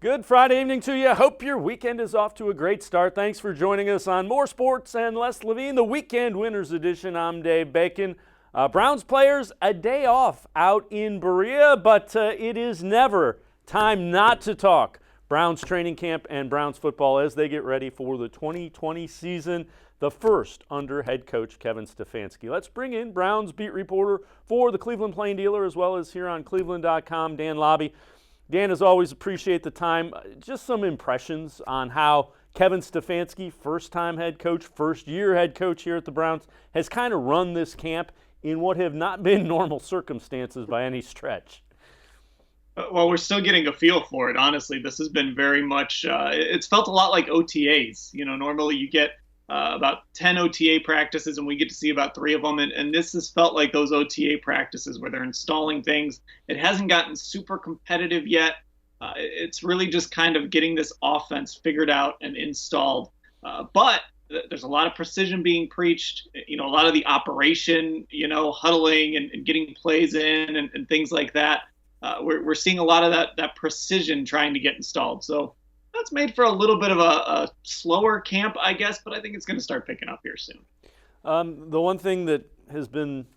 Good Friday evening to you. Hope your weekend is off to a great start. Thanks for joining us on More Sports and Less Levine, the Weekend Winners Edition. I'm Dave Bacon. Browns players a day off out in Berea, but it is never time not to talk Browns training camp and Browns football as they get ready for the 2020 season, the first under head coach Kevin Stefanski. Let's bring in Browns beat reporter for the Cleveland Plain Dealer as well as here on cleveland.com, Dan Labbe. Dan, as always, appreciate the time. Just some impressions on how Kevin Stefanski, first-time head coach, first-year head coach here at the Browns, has kind of run this camp in what have not been normal circumstances by any stretch. Well, we're still getting a feel for it, honestly. This has been very much, it's felt a lot like OTAs. You know, normally you get about 10 OTA practices and we get to see about 3 of them. And this has felt like those OTA practices where they're installing things. It hasn't gotten super competitive yet. It's really just kind of getting this offense figured out and installed. But there's a lot of precision being preached, you know, a lot of the operation, you know, huddling and getting plays in and things like that. We're seeing a lot of that precision trying to get installed. So that's made for a little bit of a slower camp, I guess, but I think it's going to start picking up here soon. The one thing that has been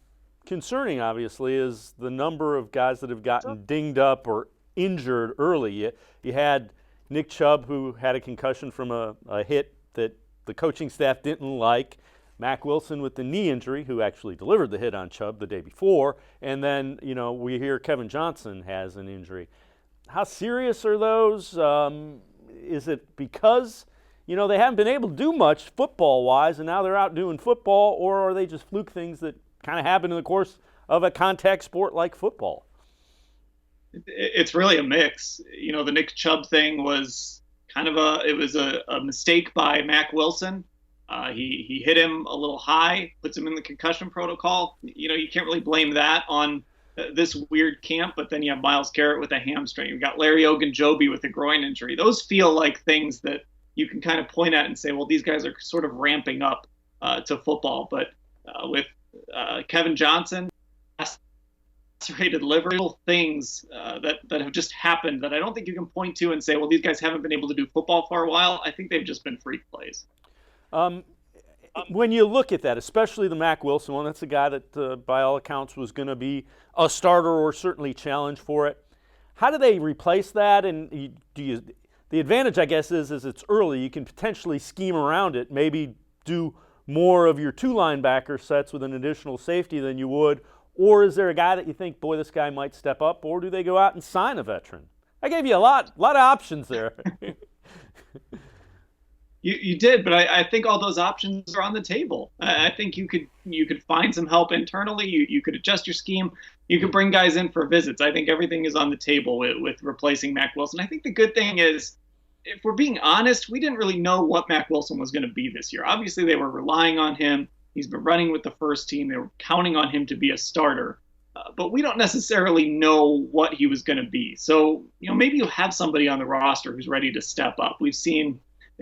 concerning, obviously, is the number of guys that have gotten dinged up or injured early. You had Nick Chubb, who had a concussion from a hit that the coaching staff didn't like. Mack Wilson with the knee injury, who actually delivered the hit on Chubb the day before. And then, you know, we hear Kevin Johnson has an injury. How serious are those? Is it because, you know, they haven't been able to do much football-wise and now they're out doing football, or are they just fluke things that kind of happen in the course of a contact sport like football? It's really a mix. You know, the Nick Chubb thing was kind of a mistake by Mack Wilson. He hit him a little high, puts him in the concussion protocol. You know, you can't really blame that on this weird camp, but then you have Myles Garrett with a hamstring. You've got Larry Ogunjobi with a groin injury. Those feel like things that you can kind of point at and say, well, these guys are sort of ramping up to football. But with Kevin Johnson, lacerated liver, little things that have just happened that I don't think you can point to and say, well, these guys haven't been able to do football for a while. I think they've just been freak plays. When you look at that, especially the Mack Wilson one, that's a guy that, by all accounts, was going to be a starter or certainly challenge for it. How do they replace that? And the advantage, I guess, is it's early. You can potentially scheme around it, maybe do more of your 2 linebacker sets with an additional safety than you would. Or is there a guy that you think, boy, this guy might step up? Or do they go out and sign a veteran? I gave you a lot of options there. You did, but I think all those options are on the table. I think you could find some help internally. You could adjust your scheme. You could bring guys in for visits. I think everything is on the table with replacing Mack Wilson. I think the good thing is, if we're being honest, we didn't really know what Mack Wilson was going to be this year. Obviously, they were relying on him. He's been running with the first team. They were counting on him to be a starter. But we don't necessarily know what he was going to be. So, you know, maybe you have somebody on the roster who's ready to step up. We've seen,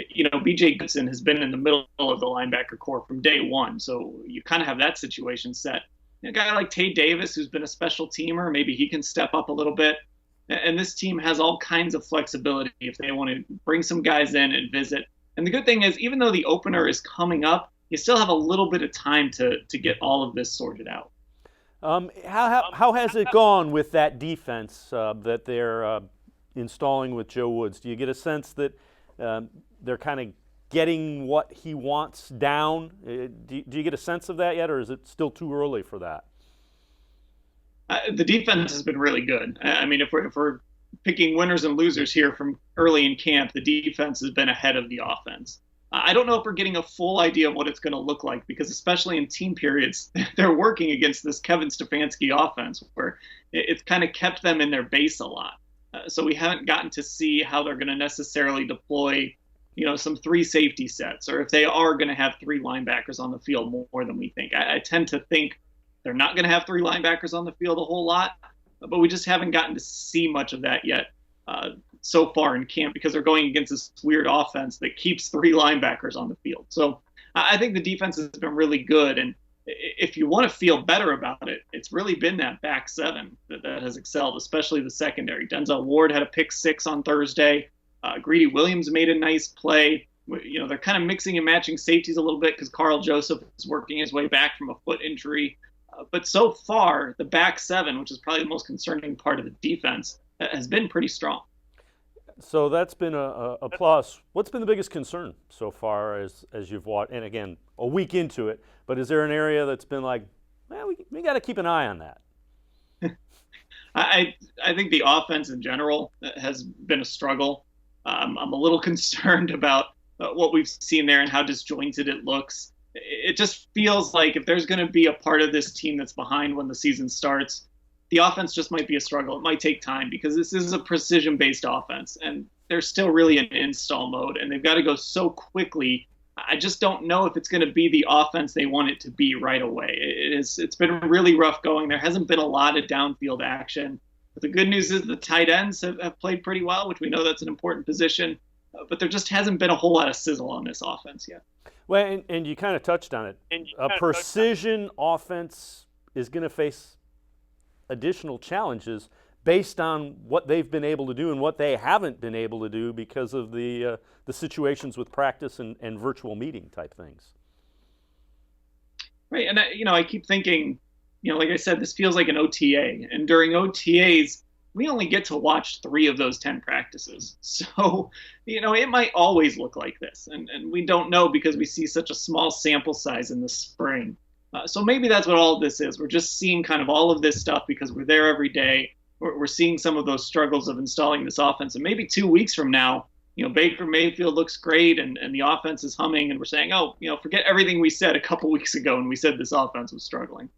you know, B.J. Goodson has been in the middle of the linebacker core from day one, so you kind of have that situation set. A guy like Tay Davis, who's been a special teamer, maybe he can step up a little bit. And this team has all kinds of flexibility if they want to bring some guys in and visit. And the good thing is, even though the opener is coming up, you still have a little bit of time to get all of this sorted out. How has it gone with that defense that they're installing with Joe Woods? Do you get a sense that they're kind of getting what he wants down? Do you get a sense of that yet, or is it still too early for that? The defense has been really good. I mean, if we're picking winners and losers here from early in camp, the defense has been ahead of the offense. I don't know if we're getting a full idea of what it's going to look like, because especially in team periods, they're working against this Kevin Stefanski offense where it's kind of kept them in their base a lot. So we haven't gotten to see how they're going to necessarily deploy, you know, some 3 safety sets, or if they are going to have 3 linebackers on the field more than we think. I tend to think they're not going to have 3 linebackers on the field a whole lot, but we just haven't gotten to see much of that yet so far in camp, because they're going against this weird offense that keeps 3 linebackers on the field. So I think the defense has been really good, and if you want to feel better about it, it's really been that back 7 that has excelled, especially the secondary. Denzel Ward had a pick 6 on Thursday. Greedy Williams made a nice play. They're kind of mixing and matching safeties a little bit because Carl Joseph is working his way back from a foot injury. But so far, the back seven, which is probably the most concerning part of the defense, has been pretty strong. So that's been a plus. What's been the biggest concern so far as you've watched? And again, a week into it, but is there an area that's been like, we got to keep an eye on that? I think the offense in general has been a struggle. I'm a little concerned about what we've seen there and how disjointed it looks. It just feels like if there's going to be a part of this team that's behind when the season starts, the offense just might be a struggle. It might take time because this is a precision-based offense, and they're still really in install mode, and they've got to go so quickly. I just don't know if it's going to be the offense they want it to be right away. It's been really rough going. There hasn't been a lot of downfield action. But the good news is the tight ends have played pretty well, which we know that's an important position. But there just hasn't been a whole lot of sizzle on this offense yet. Well, and you kind of touched on it. A precision offense is going to face additional challenges based on what they've been able to do and what they haven't been able to do because of the situations with practice and virtual meeting type things. Right, and I keep thinking, like I said, this feels like an OTA, and during OTAs, we only get to watch 3 of those 10 practices. So, it might always look like this, and we don't know because we see such a small sample size in the spring. So maybe that's what all of this is. We're just seeing kind of all of this stuff because we're there every day. We're seeing some of those struggles of installing this offense. And maybe 2 weeks from now, Baker Mayfield looks great and the offense is humming. And we're saying, forget everything we said a couple weeks ago when we said this offense was struggling.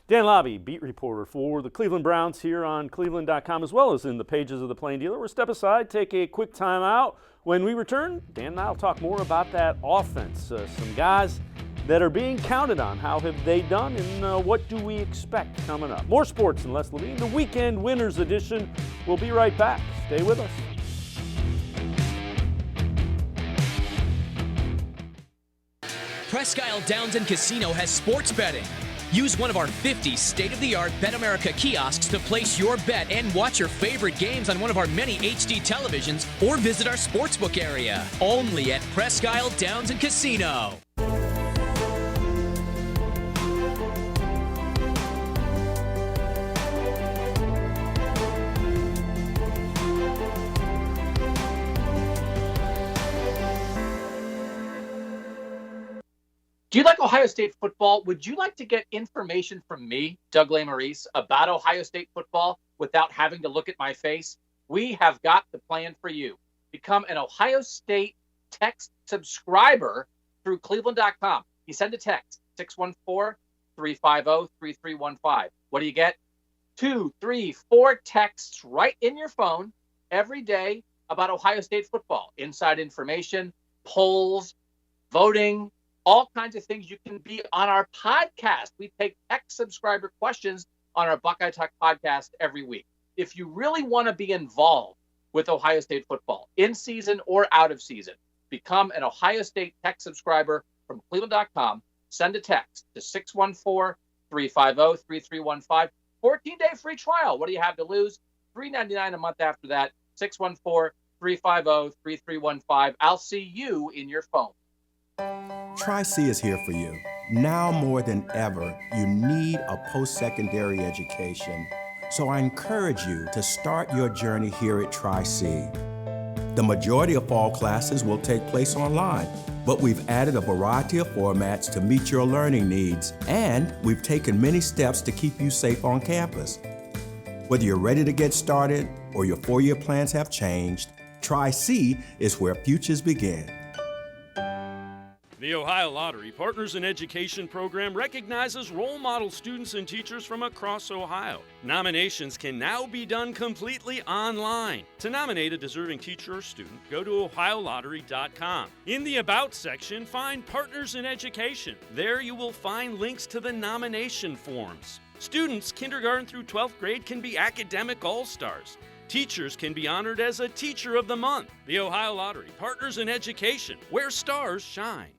Dan Labbe, beat reporter for the Cleveland Browns here on cleveland.com, as well as in the pages of the Plain Dealer. We'll step aside, take a quick time out. When we return, Dan and I will talk more about that offense. Some guys that are being counted on. How have they done, and what do we expect coming up? More sports and less Levine, the Weekend Winners Edition. We'll be right back. Stay with us. Presque Isle Downs and Casino has sports betting. Use one of our 50 state-of-the-art Bet America kiosks to place your bet and watch your favorite games on one of our many HD televisions or visit our sportsbook area. Only at Presque Isle Downs and Casino. Do you like Ohio State football? Would you like to get information from me, Doug Lesmerises, about Ohio State football without having to look at my face? We have got the plan for you. Become an Ohio State text subscriber through cleveland.com. You send a text, 614-350-3315. What do you get? 2, 3, 4 texts right in your phone every day about Ohio State football. Inside information, polls, voting, all kinds of things. You can be on our podcast. We take text subscriber questions on our Buckeye Talk podcast every week. If you really want to be involved with Ohio State football, in season or out of season, become an Ohio State text subscriber from cleveland.com. Send a text to 614-350-3315. 14-day free trial. What do you have to lose? $3.99 a month after that. 614-350-3315. I'll see you in your phone. Tri-C is here for you. Now more than ever, you need a post-secondary education. So I encourage you to start your journey here at Tri-C. The majority of fall classes will take place online, but we've added a variety of formats to meet your learning needs, and we've taken many steps to keep you safe on campus. Whether you're ready to get started or your 4-year plans have changed, Tri-C is where futures begin. The Ohio Lottery Partners in Education program recognizes role model students and teachers from across Ohio. Nominations can now be done completely online. To nominate a deserving teacher or student, go to ohiolottery.com. In the About section, find Partners in Education. There you will find links to the nomination forms. Students kindergarten through 12th grade can be academic all-stars. Teachers can be honored as a Teacher of the Month. The Ohio Lottery Partners in Education, where stars shine.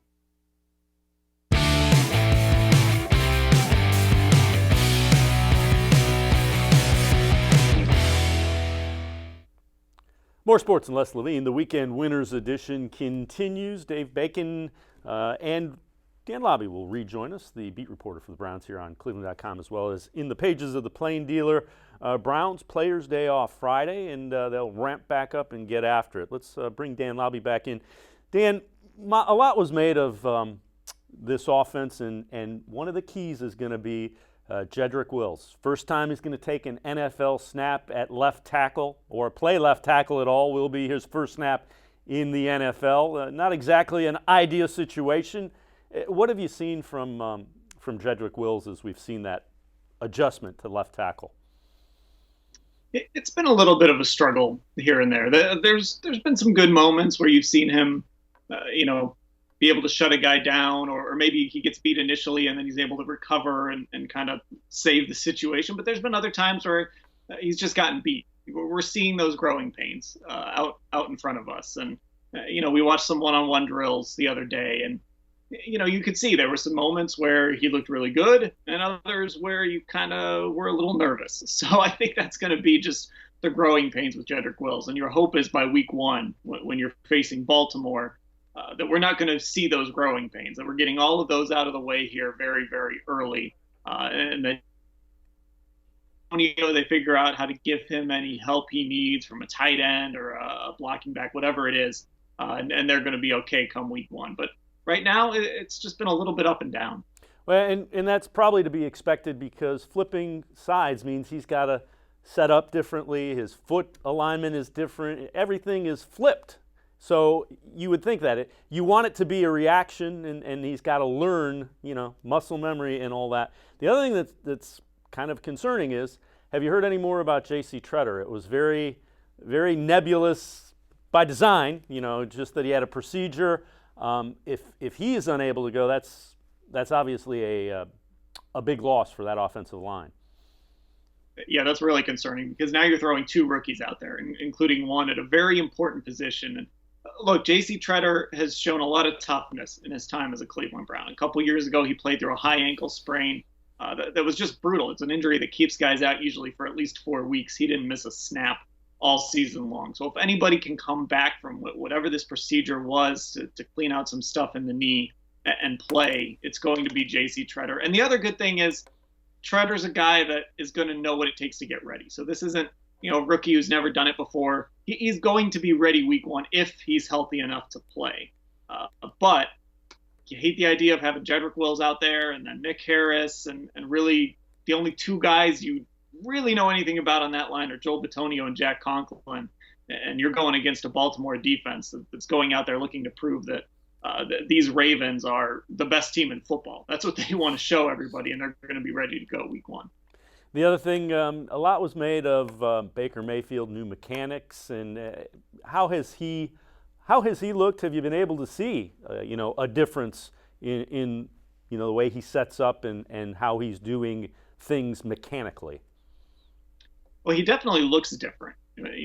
More sports and less Levine. The weekend winners edition continues. Dave Bacon and Dan Labbe will rejoin us, the beat reporter for the Browns here on cleveland.com, as well as in the pages of the Plain Dealer. Browns Players Day off Friday, and they'll ramp back up and get after it. Let's bring Dan Labbe back in. Dan, a lot was made of this offense, and one of the keys is going to be Jedrick Wills. First time he's going to take an NFL snap at left tackle or play left tackle at all will be his first snap in the NFL. Not exactly an ideal situation. What have you seen from Jedrick Wills as we've seen that adjustment to left tackle? It's been a little bit of a struggle here and there. There's been some good moments where you've seen him, be able to shut a guy down, or maybe he gets beat initially and then he's able to recover and kind of save the situation. But there's been other times where he's just gotten beat. We're seeing those growing pains out in front of us. And, we watched some one-on-one drills the other day, and, you could see there were some moments where he looked really good and others where you kind of were a little nervous. So I think that's going to be just the growing pains with Jedrick Wills. And your hope is by week one, when you're facing Baltimore, that we're not going to see those growing pains, that we're getting all of those out of the way here very, very early. And then they figure out how to give him any help he needs from a tight end or a blocking back, whatever it is, and they're going to be okay come week one. But right now, it's just been a little bit up and down. Well, and that's probably to be expected because flipping sides means he's got to set up differently. His foot alignment is different. Everything is flipped. So you would think that you want it to be a reaction, and he's got to learn, muscle memory and all that. The other thing that's kind of concerning is, have you heard any more about J.C. Tretter? It was very, very nebulous by design, just that he had a procedure. If he is unable to go, that's obviously a big loss for that offensive line. Yeah, that's really concerning because now you're throwing two rookies out there, including one at a very important position. And look, J.C. Tretter has shown a lot of toughness in his time as a Cleveland Brown. A couple years ago, he played through a high ankle sprain that was just brutal. It's an injury that keeps guys out usually for at least 4 weeks. He didn't miss a snap all season long. So if anybody can come back from whatever this procedure was to clean out some stuff in the knee and play, it's going to be J.C. Tretter. And the other good thing is Tretter's a guy that is going to know what it takes to get ready. So this isn't a rookie who's never done it before. He's going to be ready week one if he's healthy enough to play. But you hate the idea of having Jedrick Wills out there and then Nick Harris and really the only two guys you really know anything about on that line are Joel Bitonio and Jack Conklin. And you're going against a Baltimore defense that's going out there looking to prove that these Ravens are the best team in football. That's what they want to show everybody, and they're going to be ready to go week one. The other thing, a lot was made of Baker Mayfield, new mechanics, and how has he looked? Have you been able to see, a difference in the way he sets up and how he's doing things mechanically? Well, he definitely looks different.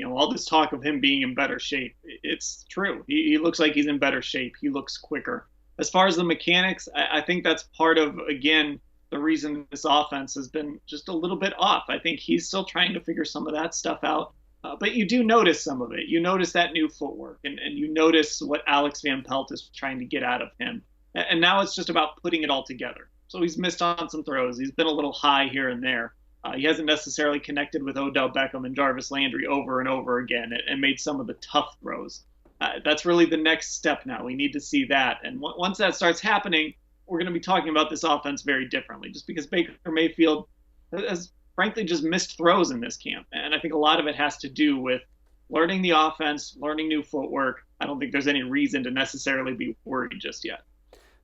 All this talk of him being in better shape, it's true. He looks like he's in better shape. He looks quicker. As far as the mechanics, I think that's part of, again, the reason this offense has been just a little bit off. I think he's still trying to figure some of that stuff out. But you do notice some of it. You notice that new footwork, and you notice what Alex Van Pelt is trying to get out of him. And now it's just about putting it all together. So he's missed on some throws. He's been a little high here and there. He hasn't necessarily connected with Odell Beckham and Jarvis Landry over and over again and made some of the tough throws. That's really the next step now. We need to see that. And once that starts happening, we're going to be talking about this offense very differently, just because Baker Mayfield has frankly just missed throws in this camp. And I think a lot of it has to do with learning the offense, learning new footwork. I don't think there's any reason to necessarily be worried just yet.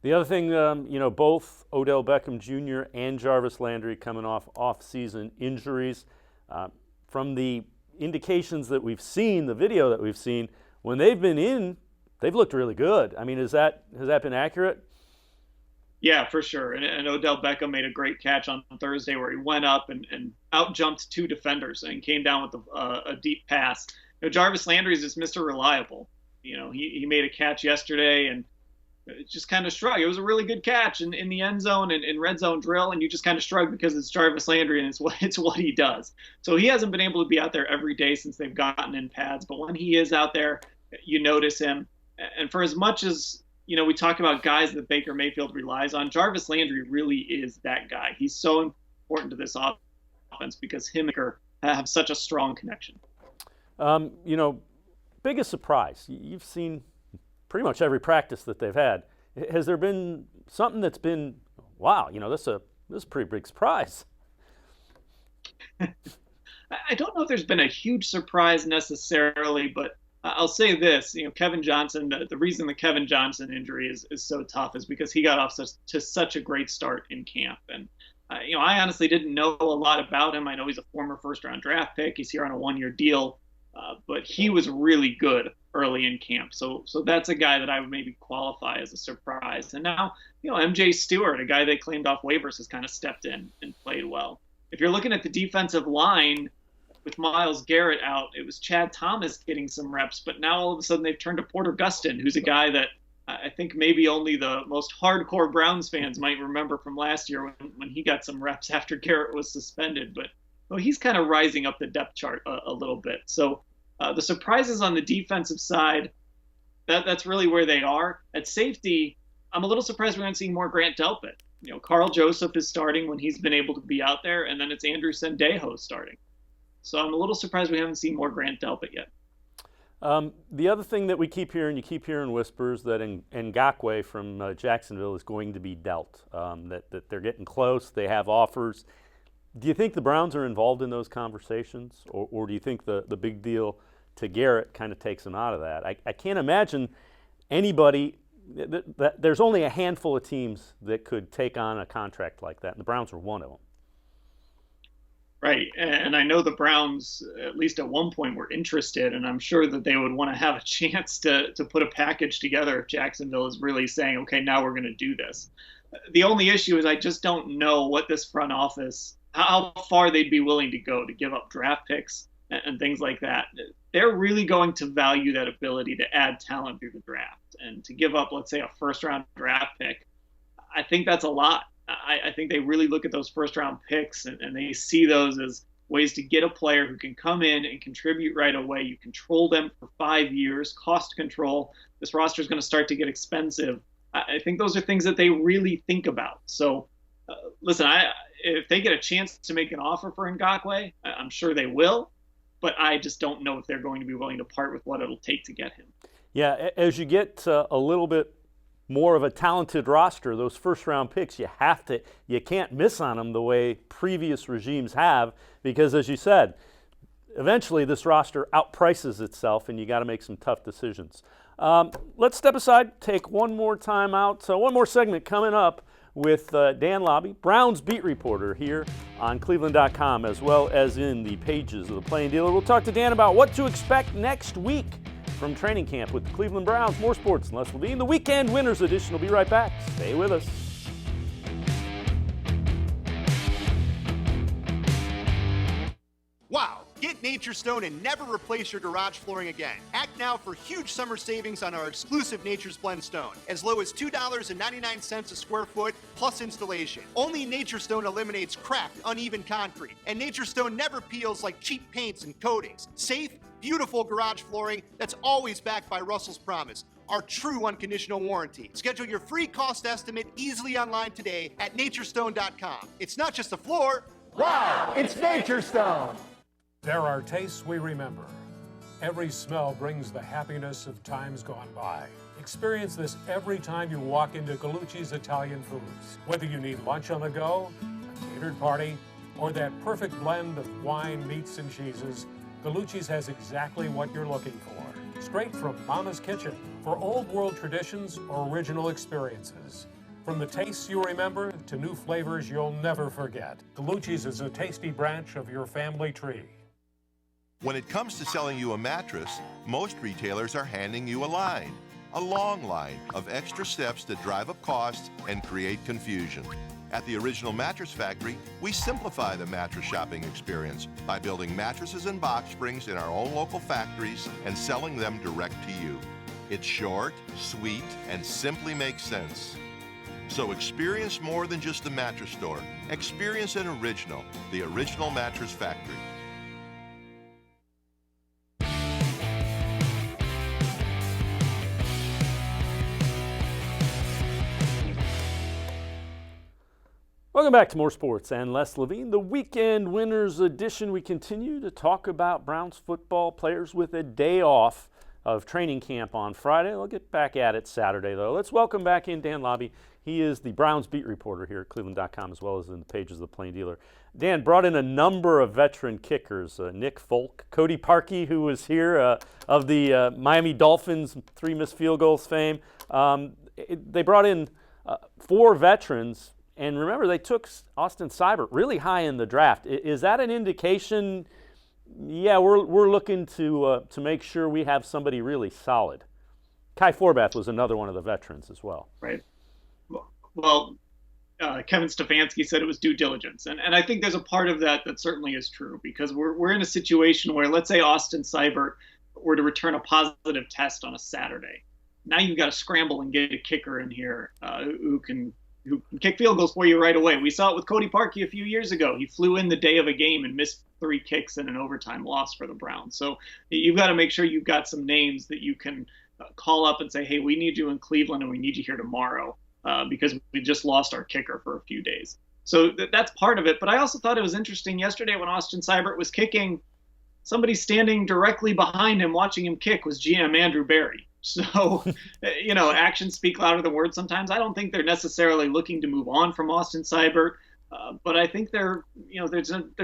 The other thing, both Odell Beckham Jr. and Jarvis Landry coming off-season injuries. From the indications that we've seen, the video that we've seen, when they've been in, they've looked really good. I mean, has that been accurate? Yeah, for sure. And Odell Beckham made a great catch on Thursday where he went up and out-jumped two defenders and came down with a deep pass. Jarvis Landry is just Mr. Reliable. He made a catch yesterday, and just kind of shrug. It was a really good catch in the end zone and in red zone drill, and you just kind of shrug because it's Jarvis Landry and it's what he does. So he hasn't been able to be out there every day since they've gotten in pads, but when he is out there, you notice him. And for as much as we talk about guys that Baker Mayfield relies on, Jarvis Landry really is that guy. He's so important to this offense because him and Baker have such a strong connection. Biggest surprise. You've seen pretty much every practice that they've had. Has there been something that's been, wow, this is a pretty big surprise? I don't know if there's been a huge surprise necessarily, but I'll say this, Kevin Johnson, the reason the Kevin Johnson injury is so tough is because he got off to such a great start in camp. And, I honestly didn't know a lot about him. I know he's a former first-round draft pick. He's here on a one-year deal, but he was really good early in camp. So that's a guy that I would maybe qualify as a surprise. And now, MJ Stewart, a guy they claimed off waivers, has kind of stepped in and played well. If you're looking at the defensive line with Myles Garrett out, it was Chad Thomas getting some reps, but now all of a sudden they've turned to Porter Gustin, who's a guy that I think maybe only the most hardcore Browns fans might remember from last year when he got some reps after Garrett was suspended. But he's kind of rising up the depth chart a little bit. So the surprises on the defensive side, that's really where they are. At safety, I'm a little surprised we aren't seeing more Grant Delpit. Carl Joseph is starting when he's been able to be out there, and then it's Andrew Sendejo starting. So I'm a little surprised we haven't seen more Grant Delpit yet. The other thing that you keep hearing whispers that Ngakoue from Jacksonville is going to be dealt, that they're getting close, they have offers. Do you think the Browns are involved in those conversations, or do you think the big deal to Garrett kind of takes them out of that? I can't imagine anybody, there's only a handful of teams that could take on a contract like that, and the Browns are one of them. Right, and I know the Browns, at least at one point, were interested, and I'm sure that they would want to have a chance to put a package together if Jacksonville is really saying, okay, now we're going to do this. The only issue is I just don't know what this front office, how far they'd be willing to go to give up draft picks and things like that. They're really going to value that ability to add talent through the draft, and to give up, let's say, a first-round draft pick. I think that's a lot. I think they really look at those first-round picks and they see those as ways to get a player who can come in and contribute right away. You control them for 5 years, cost control. This roster is going to start to get expensive. I think those are things that they really think about. So, listen, if they get a chance to make an offer for Ngakoue, I'm sure they will, but I just don't know if they're going to be willing to part with what it'll take to get him. Yeah, as you get a little bit more of a talented roster, those first-round picks, you can't miss on them the way previous regimes have, because as you said, eventually this roster outprices itself and you got to make some tough decisions. Let's step aside, take one more time out. So one more segment coming up with Dan Labbe, Browns beat reporter here on cleveland.com, as well as in the pages of the Plain Dealer. We'll talk to Dan about what to expect next week from training camp with the Cleveland Browns. More sports and less Levine. The Weekend Winners Edition will be right back. Stay with us. Wow! Get Nature's Stone and never replace your garage flooring again. Act now for huge summer savings on our exclusive Nature's Blend Stone, as low as $2.99 a square foot plus installation. Only Nature's Stone eliminates cracked, uneven concrete, and Nature's Stone never peels like cheap paints and coatings. Safe, beautiful garage flooring that's always backed by Russell's Promise, our true unconditional warranty. Schedule your free cost estimate easily online today at naturestone.com. It's not just a floor. Wow, it's Nature's Stone. There are tastes we remember. Every smell brings the happiness of times gone by. Experience this every time you walk into Gallucci's Italian Foods. Whether you need lunch on the go, a catered party, or that perfect blend of wine, meats, and cheeses, Gallucci's has exactly what you're looking for. Straight from Mama's kitchen for old world traditions or original experiences. From the tastes you remember to new flavors you'll never forget. Gallucci's is a tasty branch of your family tree. When it comes to selling you a mattress, most retailers are handing you a long line of extra steps that drive up costs and create confusion. At the Original Mattress Factory, we simplify the mattress shopping experience by building mattresses and box springs in our own local factories and selling them direct to you. It's short, sweet, and simply makes sense. So experience more than just a mattress store. Experience an original, the Original Mattress Factory. Welcome back to More Sports and Less Levine, the Weekend Winners Edition. We continue to talk about Browns football players with a day off of training camp on Friday. They'll get back at it Saturday, though. Let's welcome back in Dan Labbe. He is the Browns beat reporter here at cleveland.com, as well as in the pages of the Plain Dealer. Dan brought in a number of veteran kickers, Nick Folk, Cody Parkey, who was here, of the Miami Dolphins 3 missed field goals fame. They brought in 4 veterans. And remember, they took Austin Seibert really high in the draft. Is that an indication? Yeah, we're looking to make sure we have somebody really solid. Kai Forbath was another one of the veterans as well. Right. Well, Kevin Stefanski said it was due diligence, and I think there's a part of that certainly is true, because we're in a situation where, let's say Austin Seibert were to return a positive test on a Saturday. Now you've got to scramble and get a kicker in here who can kick field goals for you right away. We saw it with Cody Parkey a few years ago. He flew in the day of a game and missed 3 kicks in an overtime loss for the Browns. So you've got to make sure you've got some names that you can call up and say, hey, we need you in Cleveland and we need you here tomorrow because we just lost our kicker for a few days. So that's part of it. But I also thought it was interesting yesterday when Austin Seibert was kicking, somebody standing directly behind him watching him kick was GM Andrew Berry. So, actions speak louder than words sometimes. I don't think they're necessarily looking to move on from Austin Seibert, but I think there's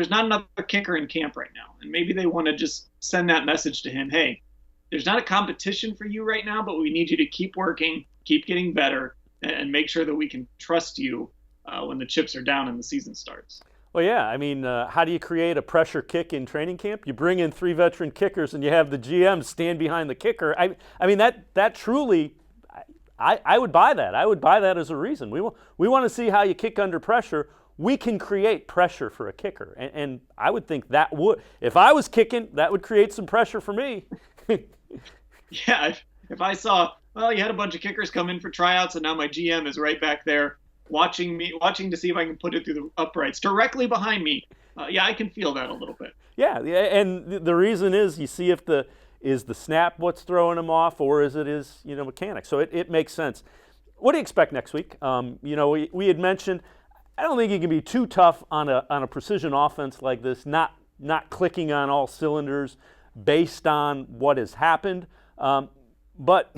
not another kicker in camp right now. And maybe they want to just send that message to him, hey, there's not a competition for you right now, but we need you to keep working, keep getting better, and make sure that we can trust you when the chips are down and the season starts. Well, yeah. I mean, how do you create a pressure kick in training camp? You bring in 3 veteran kickers, and you have the GM stand behind the kicker. I mean, that truly, I would buy that. I would buy that as a reason. We want to see how you kick under pressure. We can create pressure for a kicker, and I would think that would, if I was kicking, that would create some pressure for me. Yeah, if I saw, well, you had a bunch of kickers come in for tryouts, and now my GM is right back there watching to see if I can put it through the uprights directly behind me. Yeah, I can feel that a little bit. Yeah, and the reason is you see if the snap what's throwing him off, or is it his mechanics. So it makes sense. What do you expect next week? We had mentioned, I don't think you can be too tough on a precision offense like this, not clicking on all cylinders based on what has happened. But,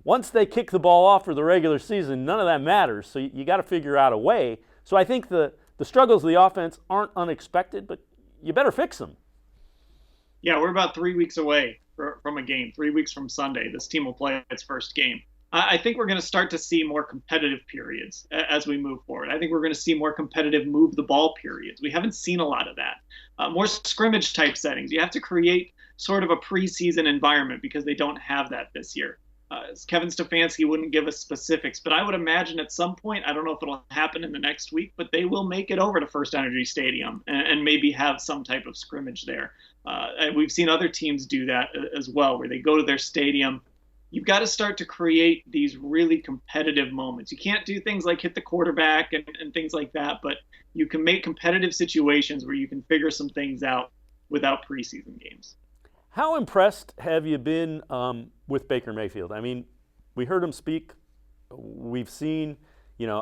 once they kick the ball off for the regular season, none of that matters. So you got to figure out a way. So I think the struggles of the offense aren't unexpected, but you better fix them. Yeah, we're about 3 weeks away from a game. 3 weeks from Sunday, this team will play its first game. I think we're going to start to see more competitive periods as we move forward. I think we're going to see more competitive move the ball periods. We haven't seen a lot of that. More scrimmage type settings. You have to create sort of a preseason environment because they don't have that this year. Kevin Stefanski wouldn't give us specifics, but I would imagine at some point, I don't know if it'll happen in the next week, but they will make it over to First Energy Stadium and maybe have some type of scrimmage there. We've seen other teams do that as well, where they go to their stadium. You've got to start to create these really competitive moments. You can't do things like hit the quarterback and things like that, but you can make competitive situations where you can figure some things out without preseason games. How impressed have you been with Baker Mayfield? I mean, we heard him speak. We've seen,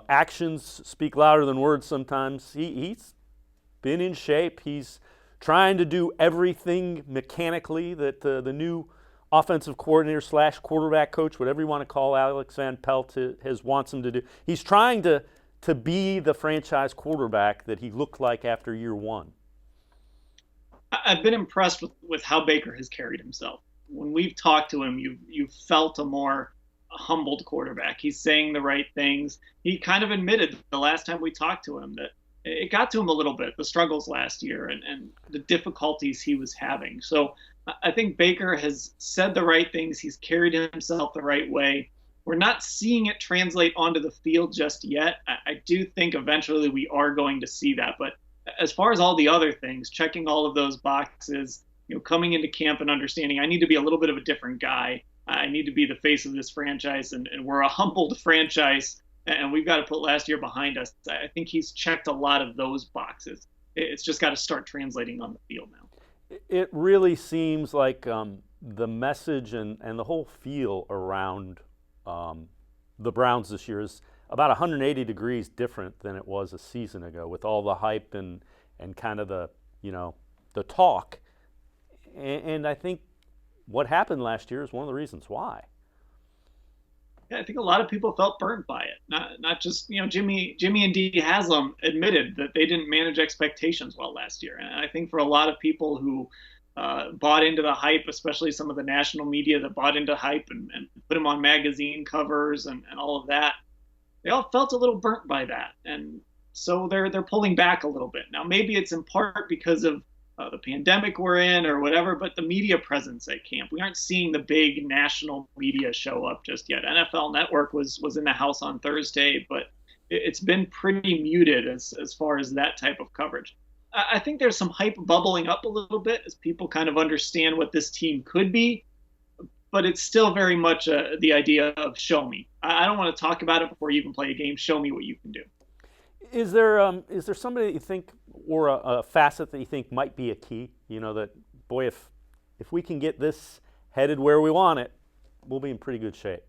actions speak louder than words sometimes. He's been in shape. He's trying to do everything mechanically that the new offensive coordinator / quarterback coach, whatever you want to call Alex Van Pelt, wants him to do. He's trying to be the franchise quarterback that he looked like after year 1. I've been impressed with how Baker has carried himself. When we've talked to him, you've felt a more humbled quarterback. He's saying the right things. He kind of admitted the last time we talked to him that it got to him a little bit, the struggles last year and the difficulties he was having. So I think Baker has said the right things. He's carried himself the right way. We're not seeing it translate onto the field just yet. I do think eventually we are going to see that. But as far as all the other things, checking all of those boxes, coming into camp and understanding I need to be a little bit of a different guy. I need to be the face of this franchise, and we're a humbled franchise, and we've got to put last year behind us. I think he's checked a lot of those boxes. It's just got to start translating on the field now. It really seems like the message and the whole feel around the Browns this year is about 180 degrees different than it was a season ago, with all the hype and kind of the talk. And I think what happened last year is one of the reasons why. Yeah, I think a lot of people felt burned by it. Not just Jimmy and Dee Haslam admitted that they didn't manage expectations well last year, and I think for a lot of people who bought into the hype, especially some of the national media that bought into hype and put him on magazine covers and all of that, they all felt a little burnt by that, and so they're pulling back a little bit now. Maybe it's in part because of the pandemic we're in or whatever, but the media presence at camp, we aren't seeing the big national media show up just yet. NFL Network was in the house on Thursday, but it's been pretty muted as far as that type of coverage. I think there's some hype bubbling up a little bit as people kind of understand what this team could be, but it's still very much the idea of show me. I don't want to talk about it before you even play a game. Show me what you can do. Is there somebody that you think, or a facet that you think might be a key? That, boy, if we can get this headed where we want it, we'll be in pretty good shape.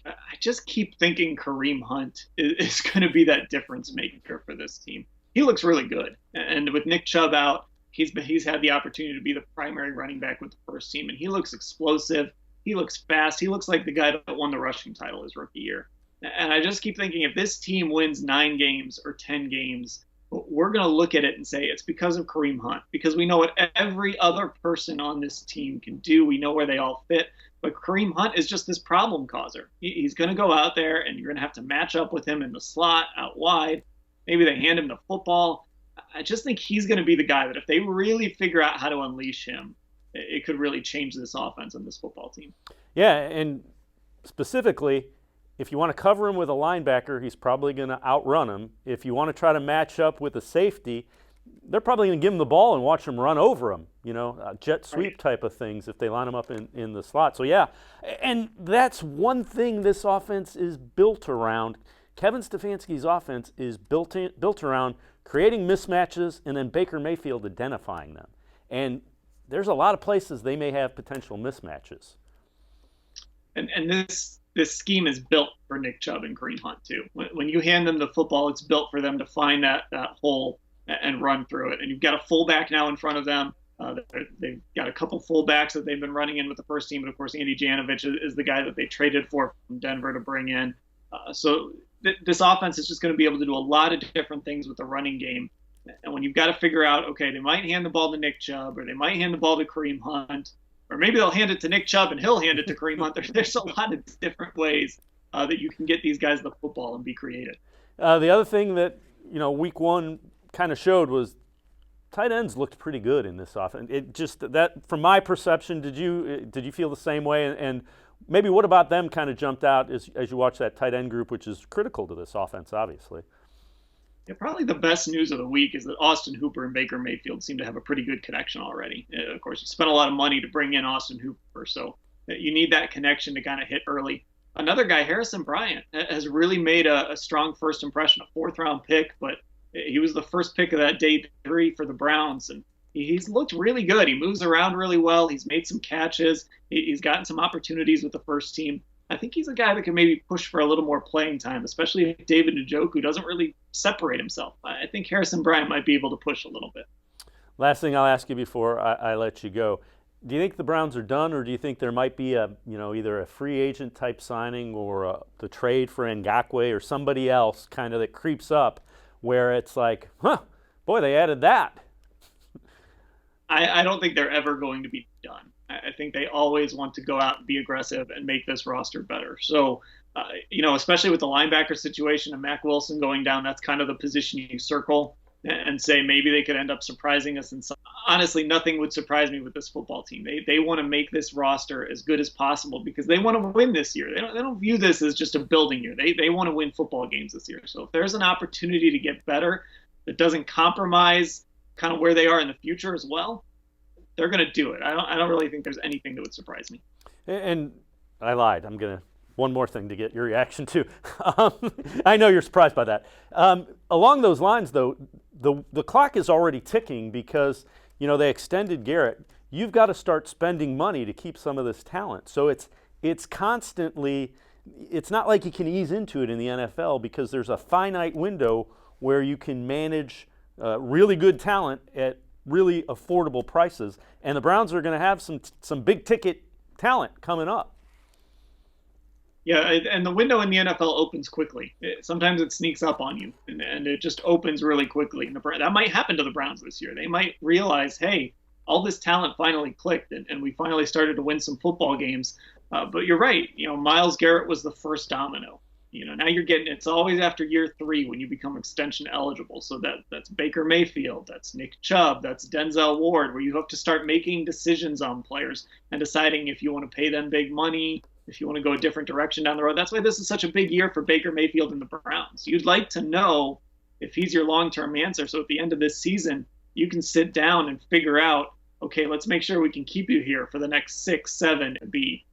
I just keep thinking Kareem Hunt is going to be that difference maker for this team. He looks really good, and with Nick Chubb out, he's had the opportunity to be the primary running back with the first team, and he looks explosive. He looks fast. He looks like the guy that won the rushing title his rookie year. And I just keep thinking, if this team wins 9 games or 10 games, we're going to look at it and say it's because of Kareem Hunt, because we know what every other person on this team can do. We know where they all fit. But Kareem Hunt is just this problem causer. He's going to go out there, and you're going to have to match up with him in the slot, out wide. Maybe they hand him the football. I just think he's going to be the guy that if they really figure out how to unleash him, it could really change this offense and this football team. Yeah, and specifically, if you want to cover him with a linebacker, he's probably going to outrun him. If you want to try to match up with a safety, they're probably going to give him the ball and watch him run over him, jet sweep type of things if they line him up in the slot. So, yeah, and that's one thing this offense is built around. Kevin Stefanski's offense is built around creating mismatches and then Baker Mayfield identifying them. And there's a lot of places they may have potential mismatches. And this scheme is built for Nick Chubb and Kareem Hunt, too. When you hand them the football, it's built for them to find that hole and run through it. And you've got a fullback now in front of them. They've got a couple fullbacks that they've been running in with the first team. But, of course, Andy Janovich is the guy that they traded for from Denver to bring in. So this offense is just going to be able to do a lot of different things with the running game. And when you've got to figure out, okay, they might hand the ball to Nick Chubb, or they might hand the ball to Kareem Hunt, or maybe they'll hand it to Nick Chubb and he'll hand it to Kareem Hunt. There's a lot of different ways that you can get these guys the football and be creative. The other thing that, week one kind of showed was tight ends looked pretty good in this offense. It just, that, from my perception, did you feel the same way? And maybe what about them kind of jumped out as you watch that tight end group, which is critical to this offense, obviously? Yeah, probably the best news of the week is that Austin Hooper and Baker Mayfield seem to have a pretty good connection already. Of course, you spent a lot of money to bring in Austin Hooper, so you need that connection to kind of hit early. Another guy, Harrison Bryant, has really made a strong first impression, a 4th-round pick, but he was the first pick of that day 3 for the Browns, and he's looked really good. He moves around really well. He's made some catches. He's gotten some opportunities with the first team. I think he's a guy that can maybe push for a little more playing time, especially if David Njoku doesn't really separate himself. I think Harrison Bryant might be able to push a little bit. Last thing I'll ask you before I let you go. Do you think the Browns are done, or do you think there might be either a free agent type signing or the trade for Ngakoue or somebody else kind of that creeps up where it's like, boy, they added that? I don't think they're ever going to be done. I think they always want to go out and be aggressive and make this roster better. So, especially with the linebacker situation and Mack Wilson going down, that's kind of the position you circle and say maybe they could end up surprising us. And honestly, nothing would surprise me with this football team. They want to make this roster as good as possible because they want to win this year. They don't view this as just a building year. They want to win football games this year. So if there's an opportunity to get better that doesn't compromise kind of where they are in the future as well, they're going to do it. I don't really think there's anything that would surprise me. And I lied. One more thing to get your reaction to. I know you're surprised by that. Along those lines, though, the clock is already ticking because, they extended Garrett. You've got to start spending money to keep some of this talent. So it's constantly, it's not like you can ease into it in the NFL because there's a finite window where you can manage really good talent at really affordable prices. And the Browns are going to have some big ticket talent coming up. Yeah, and the window in the NFL opens quickly. Sometimes it sneaks up on you, and it just opens really quickly. And that might happen to the Browns this year. They might realize, hey, all this talent finally clicked, and we finally started to win some football games. But you're right. Myles Garrett was the first domino. Now it's always after year 3 when you become extension eligible. So that's Baker Mayfield, that's Nick Chubb, that's Denzel Ward, where you have to start making decisions on players and deciding if you want to pay them big money, if you want to go a different direction down the road. That's why this is such a big year for Baker Mayfield and the Browns. You'd like to know if he's your long-term answer. So at the end of this season, you can sit down and figure out, okay, let's make sure we can keep you here for the next 6, 7, and be.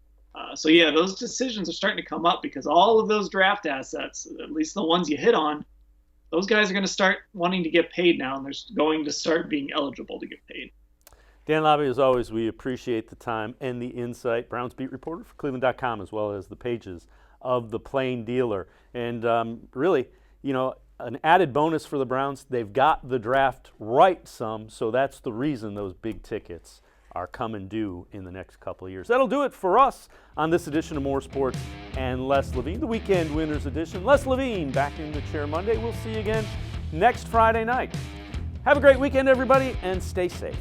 So yeah, those decisions are starting to come up because all of those draft assets, at least the ones you hit on, those guys are going to start wanting to get paid now, and they're going to start being eligible to get paid. Dan Labbe, as always, we appreciate the time and the insight. Browns beat reporter for cleveland.com, as well as the pages of the Plain Dealer. And really, an added bonus for the Browns, they've got the draft right some, so that's the reason those big tickets are coming due in the next couple of years. That'll do it for us on this edition of More Sports and Les Levine, the Weekend Winners Edition. Les Levine back in the chair Monday. We'll see you again next Friday night. Have a great weekend, everybody, and stay safe.